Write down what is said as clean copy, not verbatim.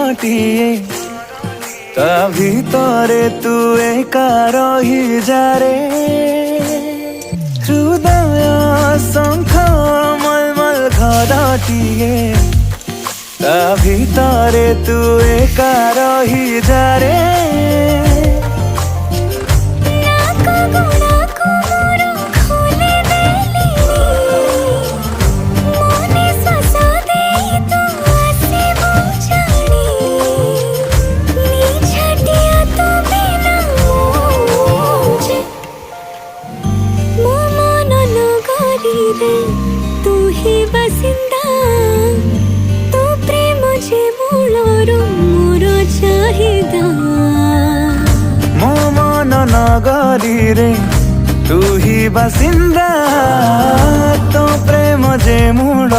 घरटिए ता भितरे तू एका रही जारे हृदय शंख मलमल घरटिए ता भितरे तू एका रही जारे तू ही बसिंदा तू प्रेम जे मूलर मोर चाहिदा मो मन नगरी रे तू ही बासिंदा तो प्रेम जे मूल।